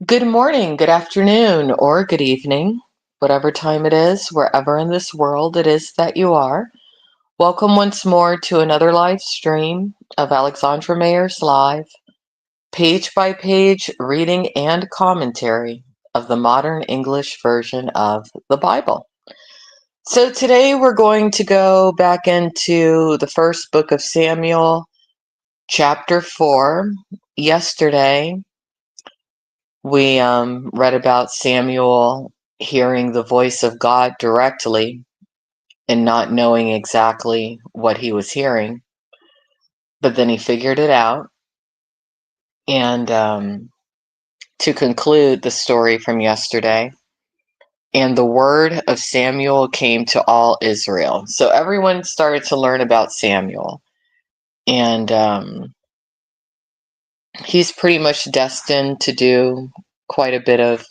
Good morning, good afternoon, or good evening, whatever time it is, wherever in this world it is that you are. Welcome once more to another live stream of Alexandra Mayers Live, page by page reading and commentary of the modern English version of the Bible. So today we're going to go back into the first book of Samuel, chapter 4. Yesterday, we read about Samuel hearing the voice of God directly and not knowing exactly what he was hearing, but then he figured it out. And to conclude the story from yesterday, and the word of Samuel came to all Israel. So everyone started to learn about Samuel. And he's pretty much destined to do quite a bit of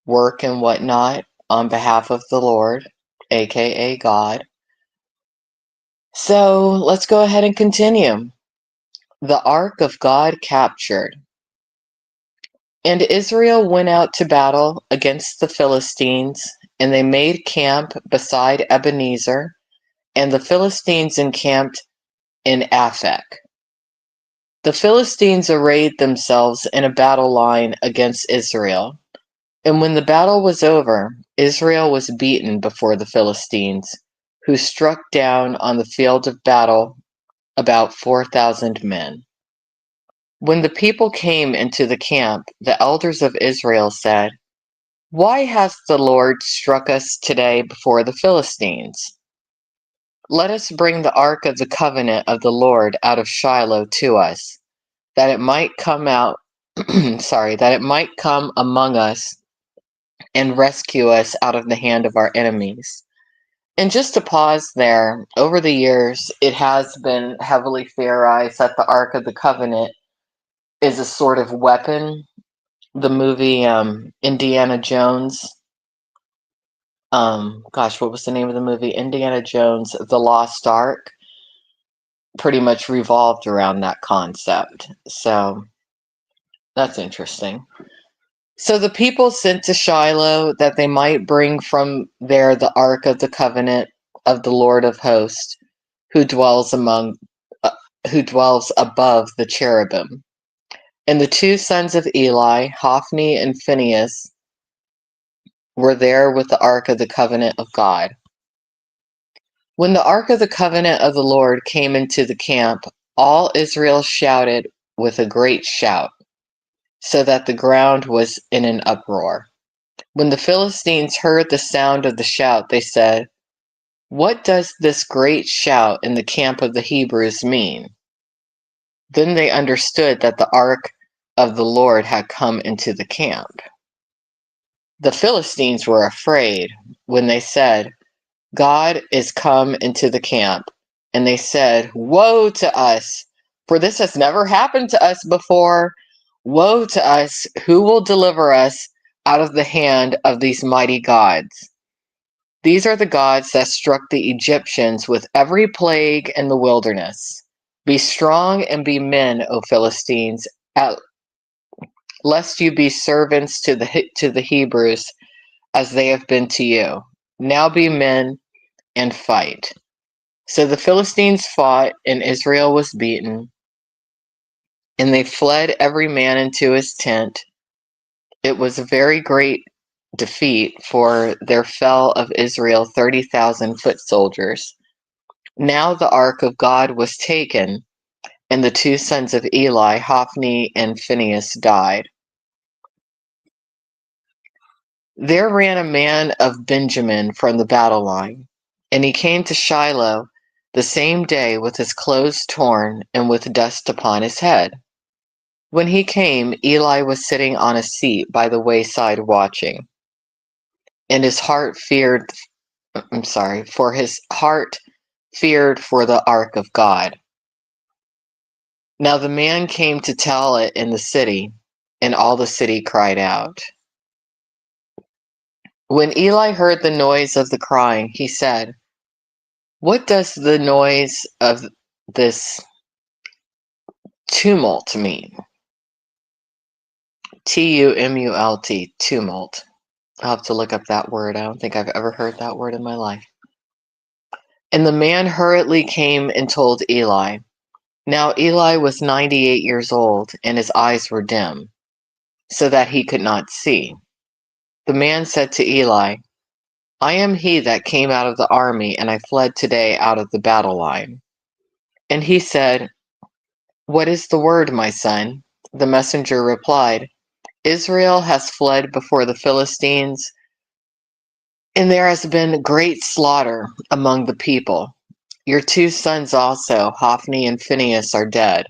work and whatnot on behalf of the Lord, aka God. So let's go ahead and continue. The Ark of God captured. And Israel went out to battle against the Philistines, and they made camp beside Ebenezer, and the Philistines encamped in Aphek. The Philistines arrayed themselves in a battle line against Israel. And when the battle was over, Israel was beaten before the Philistines, who struck down on the field of battle about 4,000 men. When the people came into the camp, the elders of Israel said, "Why hath the Lord struck us today before the Philistines? Let us bring the ark of the covenant of the Lord out of Shiloh to us, that it might come out, that it might come among us and rescue us out of the hand of our enemies." And just to pause there, over the years, it has been heavily theorized that the Ark of the Covenant is a sort of weapon. The movie Indiana Jones, what was the name of the movie? Indiana Jones, The Lost Ark, pretty much revolved around that concept. So that's interesting. So the people sent to Shiloh that they might bring from there the Ark of the Covenant of the Lord of Hosts, who dwells uh, who dwells above the cherubim. And the two sons of Eli, Hophni and Phinehas, were there with the Ark of the Covenant of God. When the Ark of the Covenant of the Lord came into the camp, all Israel shouted with a great shout, so that the ground was in an uproar. When the Philistines heard the sound of the shout, they said, "What does this great shout in the camp of the Hebrews mean?" Then they understood that the ark of the Lord had come into the camp. The Philistines were afraid when they said, "God is come into the camp." And they said, "Woe to us, for this has never happened to us before. Woe to us, who will deliver us out of the hand of these mighty gods? These are the gods that struck the Egyptians with every plague in the wilderness. Be strong and be men, O Philistines, lest you be servants to the Hebrews as they have been to you. Now be men and fight." So the Philistines fought, and Israel was beaten, and they fled every man into his tent. It was a very great defeat, for there fell of Israel 30,000 foot soldiers. Now the ark of God was taken, and the two sons of Eli, Hophni and Phinehas, died. There ran a man of Benjamin from the battle line, and he came to Shiloh the same day with his clothes torn and with dust upon his head. When he came, Eli was sitting on a seat by the wayside watching, and his heart feared, for his heart feared for the ark of God. Now the man came to tell it in the city, and all the city cried out. When Eli heard the noise of the crying, he said, "What does the noise of this tumult mean?" Tumult, tumult. I'll have to look up that word. I don't think I've ever heard that word in my life. And the man hurriedly came and told Eli. Now Eli was 98 years old, and his eyes were dim, so that he could not see. The man said to Eli, I am he that came out of the army, and I fled today out of the battle line. And he said, What is the word, my son? The messenger replied, Israel has fled before the Philistines, and there has been great slaughter among the people. Your two sons also, Hophni and Phinehas, are dead,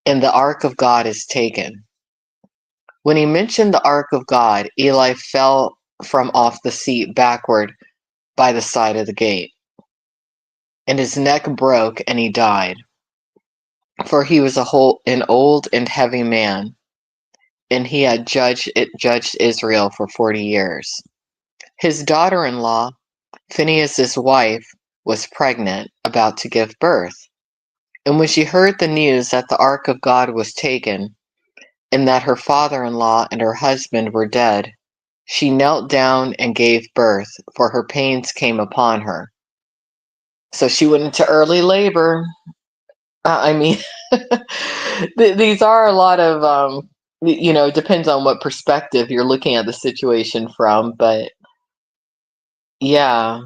and the ark of God is taken. When he mentioned the ark of God, Eli fell from off the seat backward by the side of the gate, and his neck broke, and he died. For he was an old and heavy man, and he had judged Israel for 40 years. His daughter-in-law, Phinehas's wife, was pregnant, about to give birth. And when she heard the news that the ark of God was taken, and that her father-in-law and her husband were dead, she knelt down and gave birth, for her pains came upon her. So she went into early labor. I mean, these are a lot of, it depends on what perspective you're looking at the situation from. But yeah,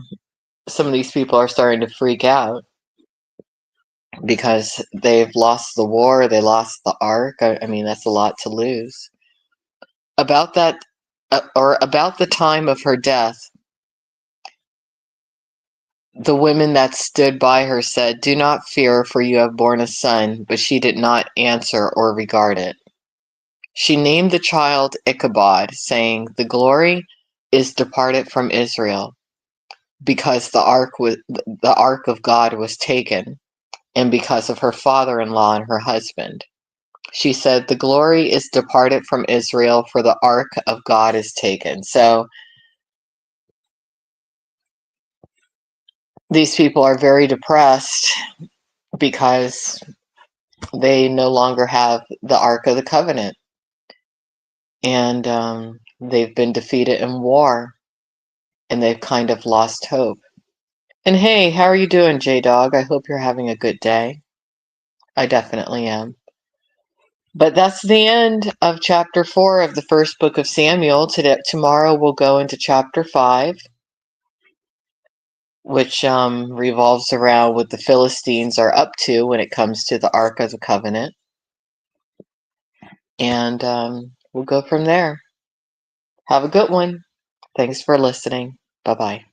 some of these people are starting to freak out because they've lost the war, they lost the ark. I mean, that's a lot to lose. About that, or about the time of her death, the women that stood by her said, Do not fear, for you have borne a son. But she did not answer or regard it. She named the child Ichabod, saying, The glory is departed from Israel, because the ark of God was taken, and because of her father-in-law and her husband. She said, The glory is departed from Israel, for the ark of God is taken. So these people are very depressed because they no longer have the Ark of the Covenant, and they've been defeated in war, and they've kind of lost hope. And hey, how are you doing, J-Dog? I hope you're having a good day. I definitely am. But that's the end of chapter 4 of the first book of Samuel. Tomorrow we'll go into chapter 5, which revolves around what the Philistines are up to when it comes to the Ark of the Covenant. And we'll go from there. Have a good one. Thanks for listening. Bye-bye.